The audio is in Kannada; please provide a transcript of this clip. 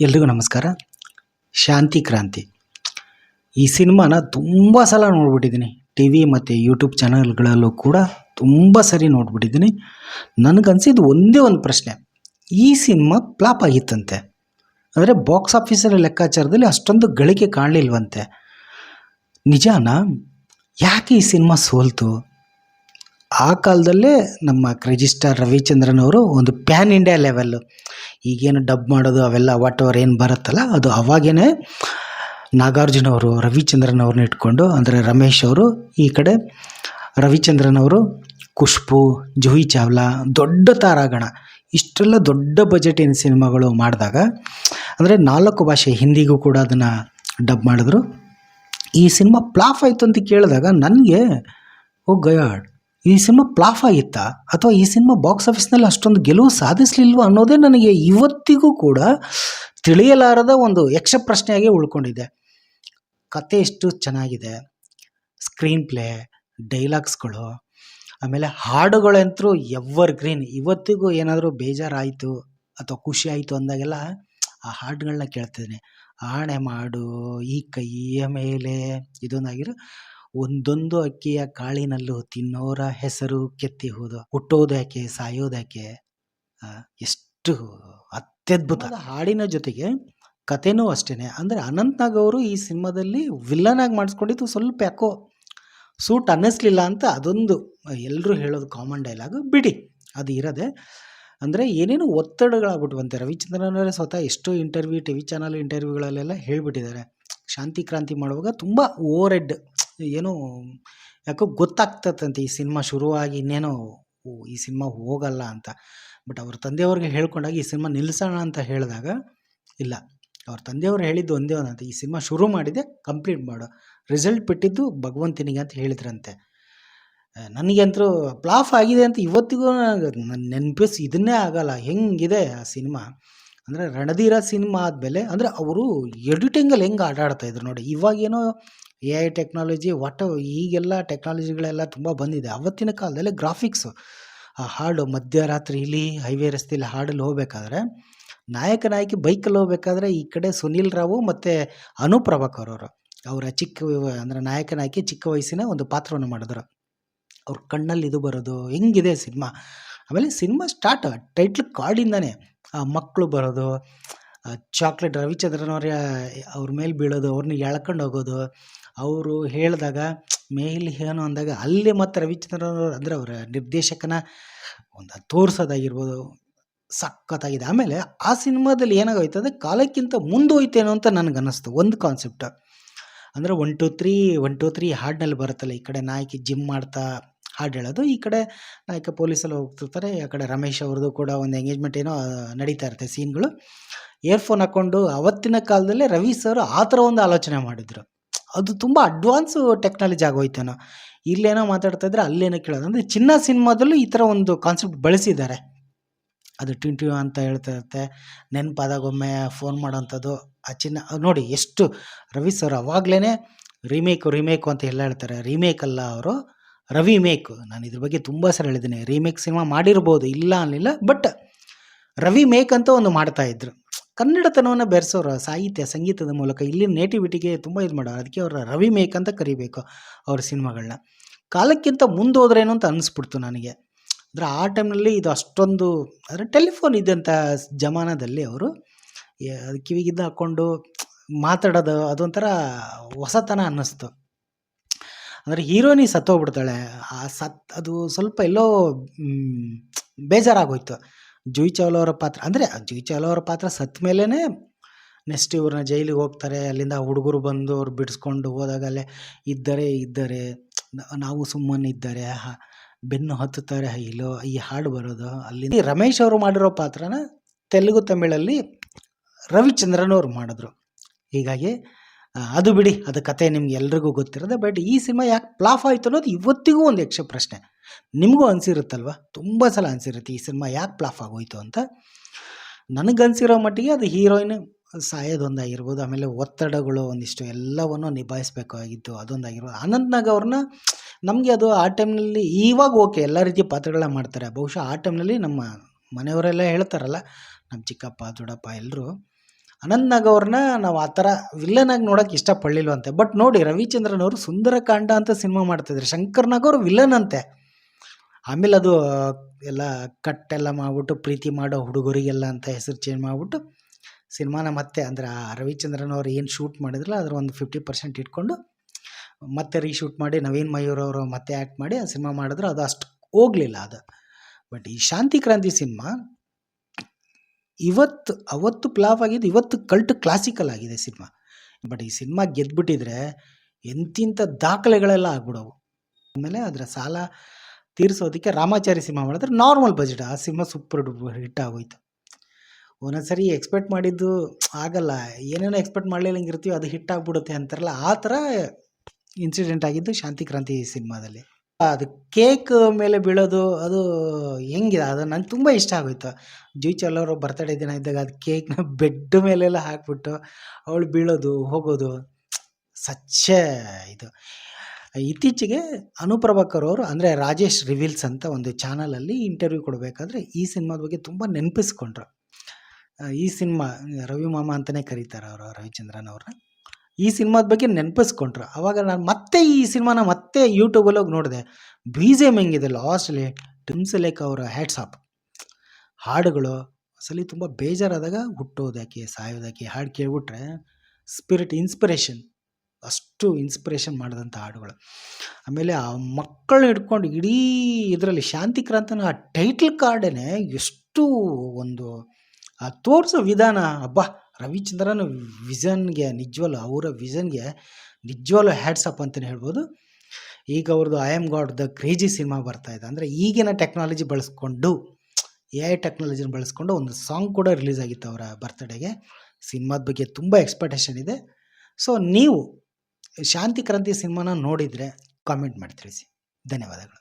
ಎಲ್ರಿಗೂ ನಮಸ್ಕಾರ. ಶಾಂತಿ ಕ್ರಾಂತಿ ಈ ಸಿನಿಮಾನ ತುಂಬ ಸಲ ನೋಡ್ಬಿಟ್ಟಿದ್ದೀನಿ. ಟಿ ವಿ ಮತ್ತು ಯೂಟ್ಯೂಬ್ ಚಾನಲ್ಗಳಲ್ಲೂ ಕೂಡ ತುಂಬ ಸರಿ ನೋಡ್ಬಿಟ್ಟಿದ್ದೀನಿ. ನನಗನ್ಸಿದ್ದು ಒಂದೇ ಒಂದು ಪ್ರಶ್ನೆ, ಈ ಸಿನಿಮಾ ಫ್ಲಾಪ್ ಆಗಿತ್ತಂತೆ. ಅಂದರೆ ಬಾಕ್ಸ್ ಆಫೀಸರ ಲೆಕ್ಕಾಚಾರದಲ್ಲಿ ಅಷ್ಟೊಂದು ಗಳಿಕೆ ಕಾಣಲಿಲ್ವಂತೆ. ನಿಜಾನಾ? ಯಾಕೆ ಈ ಸಿನಿಮಾ ಸೋಲ್ತು? ಆ ಕಾಲದಲ್ಲೇ ನಮ್ಮ ಕ್ರೇಜಿ ಸ್ಟಾರ್ ರವಿಚಂದ್ರನ್ ಅವರು ಒಂದು ಪ್ಯಾನ್ ಇಂಡಿಯಾ ಲೆವೆಲ್ಲು, ಈಗೇನು ಡಬ್ ಮಾಡೋದು ಅವೆಲ್ಲ ವಾಟ್ ಎವರ್ ಏನು ಬರುತ್ತಲ್ಲ ಅದು ಅವಾಗೇ ನಾಗಾರ್ಜುನ ಅವರು ರವಿಚಂದ್ರನ್ ಅವ್ರನ್ನ ಇಟ್ಕೊಂಡು, ಅಂದರೆ ರಮೇಶ್ ಅವರು ಈ ಕಡೆ, ರವಿಚಂದ್ರನ್ ಅವರು ಖುಷ್ಬು, ಜೂಹಿ ಚಾವ್ಲಾ, ದೊಡ್ಡ ತಾರಾಗಣ, ಇಷ್ಟೆಲ್ಲ ದೊಡ್ಡ ಬಜೆಟಿನ ಸಿನಿಮಾಗಳು ಮಾಡಿದಾಗ, ಅಂದರೆ 4 ಭಾಷೆ, ಹಿಂದಿಗೂ ಕೂಡ ಅದನ್ನು ಡಬ್ ಮಾಡಿದ್ರು. ಈ ಸಿನಿಮಾ ಫ್ಲಾಪ್ ಆಯಿತು ಅಂತ ಕೇಳಿದಾಗ ನನಗೆ ಓ ಗಯಾಡ್, ಈ ಸಿನಿಮಾ ಫ್ಲಾಪ್ ಆಗಿತ್ತಾ ಅಥವಾ ಈ ಸಿನಿಮಾ ಬಾಕ್ಸ್ ಆಫೀಸ್ನಲ್ಲಿ ಅಷ್ಟೊಂದು ಗೆಲುವು ಸಾಧಿಸಲಿಲ್ವ ಅನ್ನೋದೇ ನನಗೆ ಇವತ್ತಿಗೂ ಕೂಡ ತಿಳಿಯಲಾರದ ಒಂದು ಯಕ್ಷ ಪ್ರಶ್ನೆಯಾಗಿ ಉಳ್ಕೊಂಡಿದೆ. ಕತೆ ಎಷ್ಟು ಚೆನ್ನಾಗಿದೆ, ಸ್ಕ್ರೀನ್ ಪ್ಲೇ, ಡೈಲಾಗ್ಸ್ಗಳು, ಆಮೇಲೆ ಹಾಡುಗಳಂತರೂ ಎವರ್ ಗ್ರೀನ್. ಇವತ್ತಿಗೂ ಏನಾದರೂ ಬೇಜಾರಾಯಿತು ಅಥವಾ ಖುಷಿ ಆಯಿತು ಅಂದಾಗೆಲ್ಲ ಆ ಹಾಡುಗಳನ್ನ ಕೇಳ್ತಿದ್ದೀನಿ. ಆಣೆ ಮಾಡು ಈ ಕೈಯ ಮೇಲೆ, ಇದೊಂದಾಗಿರೋ ಒಂದೊಂದು ಅಕ್ಕಿಯ ಕಾಳಿನಲ್ಲೂ ತಿನ್ನೋರ ಹೆಸರು ಕೆತ್ತಿ ಹೋದು, ಹುಟ್ಟೋದ್ಯಾಕೆ ಸಾಯೋದ್ಯಾಕೆ, ಎಷ್ಟು ಅತ್ಯದ್ಭುತ ಹಾಡಿನ ಜೊತೆಗೆ ಕಥೆನೂ ಅಷ್ಟೇ. ಅಂದರೆ ಅನಂತ್ನಾಗ್ ಅವರು ಈ ಸಿನಿಮಾದಲ್ಲಿ ವಿಲ್ಲನ್ ಆಗಿ ಮಾಡಿಸ್ಕೊಂಡಿದ್ದು ಸ್ವಲ್ಪ ಯಾಕೋ ಸೂಟ್ ಅನ್ನಿಸ್ಲಿಲ್ಲ ಅಂತ ಅದೊಂದು ಎಲ್ಲರೂ ಹೇಳೋದು ಕಾಮನ್ ಡೈಲಾಗು. ಬಿಡಿ, ಅದು ಇರೋದೆ. ಅಂದರೆ ಏನೇನು ಒತ್ತಡಗಳಾಗ್ಬಿಟ್ವಂತೆ. ರವಿಚಂದ್ರನ್ ಅವರೇ ಸ್ವತಃ ಎಷ್ಟೋ ಇಂಟರ್ವ್ಯೂ, ಟಿ ವಿ ಚಾನಲ್ ಇಂಟರ್ವ್ಯೂಗಳಲ್ಲೆಲ್ಲ ಹೇಳಿಬಿಟ್ಟಿದ್ದಾರೆ, ಶಾಂತಿ ಕ್ರಾಂತಿ ಮಾಡುವಾಗ ತುಂಬ ಓವರ್ ಹೆಡ್, ಏನೋ ಯಾಕೋ ಗೊತ್ತಾಗ್ತದಂತೆ ಈ ಸಿನಿಮಾ ಶುರುವಾಗಿ ಇನ್ನೇನೋ ಈ ಸಿನಿಮಾ ಹೋಗಲ್ಲ ಅಂತ. ಬಟ್ ಅವ್ರ ತಂದೆಯವ್ರಿಗೆ ಹೇಳ್ಕೊಂಡಾಗ ಈ ಸಿನಿಮಾ ನಿಲ್ಲಿಸೋಣ ಅಂತ ಹೇಳಿದಾಗ ಇಲ್ಲ, ಅವ್ರ ತಂದೆಯವ್ರು ಹೇಳಿದ್ದು ಒಂದೇ ಒಂದಂತೆ, ಈ ಸಿನಿಮಾ ಶುರು ಮಾಡಿದೆ ಕಂಪ್ಲೀಟ್ ಮಾಡು, ರಿಸಲ್ಟ್ ಬಿಟ್ಟಿದ್ದು ಭಗವಂತನಿಗೆ ಅಂತ ಹೇಳಿದ್ರಂತೆ. ನನಗಂತರೂ ಫ್ಲಾಪ್ ಆಗಿದೆ ಅಂತ ಇವತ್ತಿಗೂ ನನ್ನ ನೆನಪಿಸಿ ಇದನ್ನೇ ಆಗಲ್ಲ, ಹೆಂಗಿದೆ ಆ ಸಿನಿಮಾ. ಅಂದರೆ ರಣಧೀರ ಸಿನಿಮಾ ಆದಮೇಲೆ ಅಂದರೆ ಅವರು ಎಡಿಟಿಂಗಲ್ಲಿ ಹೆಂಗೆ ಆಟಾಡ್ತಾಯಿದ್ರು ನೋಡಿ. ಇವಾಗೇನೋ AI ಟೆಕ್ನಾಲಜಿ ಈಗೆಲ್ಲ ಟೆಕ್ನಾಲಜಿಗಳೆಲ್ಲ ತುಂಬ ಬಂದಿದೆ. ಆವತ್ತಿನ ಕಾಲದಲ್ಲಿ ಗ್ರಾಫಿಕ್ಸು, ಆ ಹಾಡು ಮಧ್ಯರಾತ್ರಿಲಿ ಹೈವೇ ರಸ್ತೆಯಲ್ಲಿ ಹಾಡಲ್ಲಿ ಹೋಗ್ಬೇಕಾದ್ರೆ, ನಾಯಕ ನಾಯಕಿ ಬೈಕಲ್ಲಿ ಹೋಗ್ಬೇಕಾದ್ರೆ ಈ ಕಡೆ ಸುನೀಲ್ ರಾವು ಮತ್ತು ಅನೂಪ್ ಪ್ರಭಾಕರ್ ಅವರು, ಅವರ ಅಂದರೆ ನಾಯಕ ನಾಯಕಿ ಚಿಕ್ಕ ವಯಸ್ಸಿನ ಒಂದು ಪಾತ್ರವನ್ನು ಮಾಡಿದ್ರು. ಅವ್ರ ಕಣ್ಣಲ್ಲಿ ಇದು ಬರೋದು, ಹೆಂಗಿದೆ ಸಿನಿಮಾ. ಆಮೇಲೆ ಸಿನಿಮಾ ಸ್ಟಾರ್ಟ್ ಟೈಟ್ಲ್ ಕಾರ್ಡಿಂದನೇ ಮಕ್ಕಳು ಬರೋದು, ಚಾಕ್ಲೇಟ್ ರವಿಚಂದ್ರನ್ ಅವ್ರ ಮೇಲೆ ಬೀಳೋದು, ಅವ್ರನ್ನ ಎಳ್ಕೊಂಡು ಹೋಗೋದು, ಅವರು ಹೇಳಿದಾಗ ಮೇಲೆ ಏನು ಅಂದಾಗ ಅಲ್ಲಿ ಮತ್ತು ರವಿಚಂದ್ರನ್ ಅವರು ಅಂದರೆ ಅವರ ನಿರ್ದೇಶಕನ ಒಂದು ತೋರಿಸೋದಾಗಿರ್ಬೋದು, ಸಖತ್ತಾಗಿದೆ. ಆಮೇಲೆ ಆ ಸಿನಿಮಾದಲ್ಲಿ ಏನಾಗೋಯ್ತು ಅಂದರೆ ಕಾಲಕ್ಕಿಂತ ಮುಂದೋಯ್ತೇನೋ ಅಂತ ನನಗನ್ನಿಸ್ತು ಒಂದು ಕಾನ್ಸೆಪ್ಟ್. ಅಂದರೆ 1 2 3 ಹಾಡಿನಲ್ಲಿ ಬರುತ್ತಲ್ಲ, ಈ ಕಡೆ ನಾಯಕಿ ಜಿಮ್ ಮಾಡ್ತಾ ಹಾಡು ಹೇಳೋದು, ಈ ಕಡೆ ನಾಯಕ ಪೊಲೀಸಲ್ಲಿ ಹೋಗ್ತಿರ್ತಾರೆ, ಆ ಕಡೆ ರಮೇಶ್ ಅವ್ರದ್ದು ಕೂಡ ಒಂದು ಎಂಗೇಜ್ಮೆಂಟ್ ಏನೋ ನಡೀತಾ ಇರುತ್ತೆ ಸೀನ್ಗಳು. ಇಯರ್ಫೋನ್ ಹಾಕ್ಕೊಂಡು ಅವತ್ತಿನ ಕಾಲದಲ್ಲೇ ರವಿ ಸರ್ ಆ ಥರ ಒಂದು ಆಲೋಚನೆ ಮಾಡಿದರು. ಅದು ತುಂಬ ಅಡ್ವಾನ್ಸು ಟೆಕ್ನಾಲಜಿ ಆಗೋಯ್ತೇನೋ. ಇಲ್ಲೇನೋ ಮಾತಾಡ್ತಾಯಿದ್ರೆ ಅಲ್ಲೇನೋ ಕೇಳೋದು. ಅಂದರೆ ಚಿನ್ನ ಸಿನಿಮಾದಲ್ಲೂ ಈ ಥರ ಒಂದು ಕಾನ್ಸೆಪ್ಟ್ ಬಳಸಿದ್ದಾರೆ. ಅದು ಟ್ವಿಂಟ್ಯೂ ಅಂತ ಹೇಳ್ತಾ ಇರುತ್ತೆ, ನೆನಪಾದಾಗೊಮ್ಮೆ ಫೋನ್ ಮಾಡೋಂಥದ್ದು. ಆ ಚಿನ್ನ ನೋಡಿ ಎಷ್ಟು ರವಿ ಸರ್ ಅವಾಗಲೇ ರೀಮೇಕು ಅಂತ ಎಲ್ಲ ಹೇಳ್ತಾರೆ. ರೀಮೇಕ್ ಅಲ್ಲ ಅವರು, ರವಿ ಮೇಕ್. ನಾನು ಇದ್ರ ಬಗ್ಗೆ ತುಂಬ ಸಲ ಹೇಳಿದ್ದೀನಿ. ರೀಮೇಕ್ ಸಿನಿಮಾ ಮಾಡಿರ್ಬೋದು, ಇಲ್ಲ ಅನ್ನಲಿಲ್ಲ, ಬಟ್ ರವಿ ಮೇಕ್ ಅಂತ ಒಂದು ಮಾಡ್ತಾಯಿದ್ರು. ಕನ್ನಡತನವನ್ನು ಬೆರೆಸೋರು ಸಾಹಿತ್ಯ ಸಂಗೀತದ ಮೂಲಕ, ಇಲ್ಲಿ ನೇಟಿವಿಟಿಗೆ ತುಂಬ ಇದು ಮಾಡೋರು. ಅದಕ್ಕೆ ಅವರ ರವಿ ಮೇಕ್ ಅಂತ ಕರಿಬೇಕು ಅವ್ರ ಸಿನಿಮಾಗಳನ್ನ. ಕಾಲಕ್ಕಿಂತ ಮುಂದೋದ್ರೇನು ಅಂತ ಅನ್ನಿಸ್ಬಿಡ್ತು ನನಗೆ. ಅಂದರೆ ಆ ಟೈಮ್ನಲ್ಲಿ ಇದು ಅಷ್ಟೊಂದು, ಅಂದರೆ ಟೆಲಿಫೋನ್ ಇದ್ದಂಥ ಜಮಾನದಲ್ಲಿ ಅವರು ಕಿವಿಗಿದ್ದು ಹಾಕ್ಕೊಂಡು ಮಾತಾಡೋದು ಅದೊಂಥರ ಹೊಸತನ ಅನ್ನಿಸ್ತು. ಅಂದರೆ ಹೀರೋಯಿನಿ ಸತ್ತೋಗ್ಬಿಡ್ತಾಳೆ, ಅದು ಸ್ವಲ್ಪ ಎಲ್ಲೋ ಬೇಜಾರಾಗೋಯ್ತು. ಜೂಹಿ ಚಾವ್ಲಾ ಅವರ ಪಾತ್ರ, ಅಂದರೆ ಜೂಹಿ ಚಾವ್ಲಾ ಅವರ ಪಾತ್ರ ಸತ್ತ ಮೇಲೇ ನೆಕ್ಸ್ಟ್ ಇವ್ರನ್ನ ಜೈಲಿಗೆ ಹೋಗ್ತಾರೆ. ಅಲ್ಲಿಂದ ಹುಡುಗರು ಬಂದು ಅವ್ರು ಬಿಡಿಸ್ಕೊಂಡು ಹೋದಾಗ ಅಲ್ಲೇ ಇದ್ದರೆ ನಾವು ಸುಮ್ಮನೆ ಇದ್ದರೆ ಬೆನ್ನು ಹತ್ತುತ್ತಾರೆ ಇಲ್ಲೋ ಈ ಹಾಡು ಬರೋದು. ಅಲ್ಲಿ ರಮೇಶ್ ಅವರು ಮಾಡಿರೋ ಪಾತ್ರನ ತೆಲುಗು ತಮಿಳಲ್ಲಿ ರವಿಚಂದ್ರನ್ ಅವರು ಮಾಡಿದ್ರು. ಹೀಗಾಗಿ ಅದು ಬಿಡಿ, ಅದು ಕತೆ ನಿಮ್ಗೆ ಎಲ್ರಿಗೂ ಗೊತ್ತಿರೋದೆ. ಬಟ್ ಈ ಸಿನಿಮಾ ಯಾಕೆ ಫ್ಲಾಪ್ ಆಯಿತು ಅನ್ನೋದು ಇವತ್ತಿಗೂ ಒಂದು ಯಕ್ಷ ಪ್ರಶ್ನೆ. ನಿಮಗೂ ಅನಿಸಿರುತ್ತಲ್ವ, ತುಂಬ ಸಲ ಅನಿಸಿರುತ್ತೆ ಈ ಸಿನಿಮಾ ಯಾಕೆ ಫ್ಲಾಪ್ ಆಗೋಯ್ತು ಅಂತ. ನನಗನ್ಸಿರೋ ಮಟ್ಟಿಗೆ ಅದು ಹೀರೋಯಿನ್ ಸಾಯೋದೊಂದಾಗಿರ್ಬೋದು, ಆಮೇಲೆ ಒತ್ತಡಗಳು ಒಂದಿಷ್ಟು ಎಲ್ಲವನ್ನು ನಿಭಾಯಿಸಬೇಕಾಗಿತ್ತು ಅದೊಂದಾಗಿರ್ಬೋದು. ಅನಂತ್ನಾಗ್ ಅವ್ರನ್ನ ನಮಗೆ ಅದು ಆ ಟೈಮ್ನಲ್ಲಿ, ಇವಾಗ ಓಕೆ ಎಲ್ಲ ರೀತಿಯ ಪಾತ್ರಗಳನ್ನ ಮಾಡ್ತಾರೆ. ಬಹುಶಃ ಆ ಟೈಮ್ನಲ್ಲಿ ನಮ್ಮ ಮನೆಯವರೆಲ್ಲ ಹೇಳ್ತಾರಲ್ಲ, ನಮ್ಮ ಚಿಕ್ಕಪ್ಪ ದೊಡ್ಡಪ್ಪ ಎಲ್ಲರೂ ಅನಂತ್ ನಾಗ್ ಅವ್ರನ್ನ ನಾವು ಆ ಥರ ವಿಲ್ಲನ್ ಆಗಿ ನೋಡೋಕೆ ಇಷ್ಟಪಡಲಿಲ್ವಂತೆ. ಬಟ್ ನೋಡಿ ರವಿಚಂದ್ರನ್ ಅವರು ಸುಂದರಕಾಂಡ ಅಂತ ಸಿನಿಮಾ ಮಾಡ್ತಿದ್ರು. ಶಂಕರ್ ನಾಗ್ ಅವರು ವಿಲ್ಲನ್ ಅಂತೆ. ಆಮೇಲೆ ಅದು ಎಲ್ಲ ಕಟ್ಟೆಲ್ಲ ಮಾಡ್ಬಿಟ್ಟು ಪ್ರೀತಿ ಮಾಡೋ ಹುಡುಗರಿಗೆಲ್ಲ ಅಂತ ಹೆಸರು ಚೇಂಜ್ ಮಾಡಿಬಿಟ್ಟು ಸಿನಿಮಾನ ಮತ್ತೆ ಅಂದರೆ ಆ ರವಿಚಂದ್ರನ್ ಅವ್ರು ಏನು ಶೂಟ್ ಮಾಡಿದ್ರಲ್ಲ ಅದ್ರ ಒಂದು 50% ಇಟ್ಕೊಂಡು ಮತ್ತೆ ರೀಶೂಟ್ ಮಾಡಿ ನವೀನ್ ಮಯೂರ್ ಅವರು ಮತ್ತೆ ಆ್ಯಕ್ಟ್ ಮಾಡಿ ಆ ಸಿನಿಮಾ ಮಾಡಿದ್ರು. ಅದು ಅಷ್ಟು ಹೋಗಲಿಲ್ಲ ಅದು. ಬಟ್ ಈ ಶಾಂತಿ ಕ್ರಾಂತಿ ಸಿನಿಮಾ ಅವತ್ತು ಫ್ಲಾಪ್ ಆಗಿದ್ದು, ಇವತ್ತು ಕಲ್ಟ್ ಕ್ಲಾಸಿಕಲ್ ಆಗಿದೆ ಸಿನಿಮಾ. ಬಟ್ ಈ ಸಿನಿಮಾ ಗೆದ್ದುಬಿಟ್ಟಿದ್ರೆ ಎಂತಿಂಥ ದಾಖಲೆಗಳೆಲ್ಲ ಆಗ್ಬಿಡವು. ಆಮೇಲೆ ಅದರ ಸಾಲ ತೀರಿಸೋದಕ್ಕೆ ರಾಮಾಚಾರಿ ಸಿನಿಮಾ ಮಾಡಿದ್ರೆ ನಾರ್ಮಲ್ ಬಜೆಟ್, ಆ ಸಿನಿಮಾ ಸೂಪರ್ ಡೂಪರ್ ಹಿಟ್ ಆಗೋಯ್ತು. ಒಂದೊಂದ್ಸರಿ ಎಕ್ಸ್ಪೆಕ್ಟ್ ಮಾಡಿದ್ದು ಆಗಲ್ಲ, ಏನೇನೋ ಎಕ್ಸ್ಪೆಕ್ಟ್ ಮಾಡಲಿಲ್ಲಂಗೆ ಇರ್ತೀವಿ, ಅದು ಹಿಟ್ ಆಗಿಬಿಡುತ್ತೆ ಅಂತಾರಲ್ಲ, ಆ ಥರ ಇನ್ಸಿಡೆಂಟ್ ಆಗಿದ್ದು ಶಾಂತಿ ಕ್ರಾಂತಿ ಸಿನಿಮಾದಲ್ಲಿ. ಅದು ಕೇಕ್ ಮೇಲೆ ಬೀಳೋದು ಅದು ಹೆಂಗಿದೆ, ಅದು ನಂಗೆ ತುಂಬ ಇಷ್ಟ ಆಗೋಯ್ತು. ಜೂಚಲ್ ಅವರು ಬರ್ತಡೇ ದಿನ ಇದ್ದಾಗ ಅದು ಕೇಕ್ನ ಬೆಡ್ ಮೇಲೆಲ್ಲ ಹಾಕ್ಬಿಟ್ಟು ಅವಳು ಬೀಳೋದು ಹೋಗೋದು ಸಚ್ಚೆ ಇದು. ಇತ್ತೀಚೆಗೆ ಅನುಪ್ರಭಾಕರ್ ಅವರು ಅಂದರೆ ರಾಜೇಶ್ ರಿವೀಲ್ಸ್ ಅಂತ ಒಂದು ಚಾನಲಲ್ಲಿ ಇಂಟರ್ವ್ಯೂ ಕೊಡಬೇಕಾದ್ರೆ ಈ ಸಿನಿಮಾದ ಬಗ್ಗೆ ತುಂಬ ನೆನಪಿಸ್ಕೊಂಡ್ರು. ಈ ಸಿನಿಮಾ ರವಿ ಮಾಮ ಅಂತಲೇ ಕರೀತಾರೆ ಅವರು ರವಿಚಂದ್ರನ್ ಅವ್ರನ್ನ. ಈ ಸಿನಿಮಾದ ಬಗ್ಗೆ ನೆನಪಿಸ್ಕೊಂಡ್ರು. ಆವಾಗ ನಾನು ಮತ್ತೆ ಈ ಸಿನಿಮಾನ ಮತ್ತೆ ಯೂಟ್ಯೂಬಲ್ಲಿ ಹೋಗಿ ನೋಡಿದೆ. BGM ಹೆಂಗಿದೆ ಲಾಸ್ಟಲ್ಲಿ, ಟಿಮ್ಸಲೇಖ ಅವರ ಹ್ಯಾಟ್ಸ್ ಆಫ್. ಹಾಡುಗಳು ಅಸಲಿ ತುಂಬ ಬೇಜಾರಾದಾಗ ಹುಟ್ಟೋದಕ್ಕೆ ಸಾಯೋದಕ್ಕೆ ಹಾಡು ಕೇಳ್ಬಿಟ್ರೆ ಇನ್ಸ್ಪಿರೇಷನ್, ಅಷ್ಟು ಇನ್ಸ್ಪಿರೇಷನ್ ಮಾಡಿದಂಥ ಹಾಡುಗಳು. ಆಮೇಲೆ ಆ ಮಕ್ಕಳನ್ನ ಹಿಡ್ಕೊಂಡು ಇಡೀ ಇದರಲ್ಲಿ ಶಾಂತಿ ಕ್ರಾಂತಿನ ಆ ಟೈಟಲ್ ಕಾರ್ಡೇ ಎಷ್ಟು ಒಂದು ತೋರಿಸೋ ವಿಧಾನ, ಅಬ್ಬಾ ರವಿಚಂದ್ರನ್ ವಿಷನ್ಗೆ ನಿಜವಲ್ಲೂ ಅವರ ವಿಷನ್ಗೆ ನಿಜವಲ್ಲೂ ಹ್ಯಾಟ್ಸ್ ಅಪ್ ಅಂತಲೇ ಹೇಳ್ಬೋದು. ಈಗ ಅವ್ರದ್ದು I am god the crazy cinema ಬರ್ತಾ ಇದೆ. ಅಂದರೆ ಈಗಿನ ಟೆಕ್ನಾಲಜಿ ಬಳಸ್ಕೊಂಡು AI ಟೆಕ್ನಾಲಜಿನ ಬಳಸ್ಕೊಂಡು ಒಂದು ಸಾಂಗ್ ಕೂಡ ರಿಲೀಸ್ ಆಗಿತ್ತು ಅವರ ಬರ್ತ್ಡೇಗೆ. ಸಿನಿಮಾದ ಬಗ್ಗೆ ತುಂಬ ಎಕ್ಸ್ಪೆಕ್ಟೇಷನ್ ಇದೆ. ಸೊ ನೀವು ಶಾಂತಿ ಕ್ರಾಂತಿ ಸಿನಿಮಾನ ನೋಡಿದರೆ ಕಾಮೆಂಟ್ ಮಾಡಿ ತಿಳಿಸಿ. ಧನ್ಯವಾದಗಳು.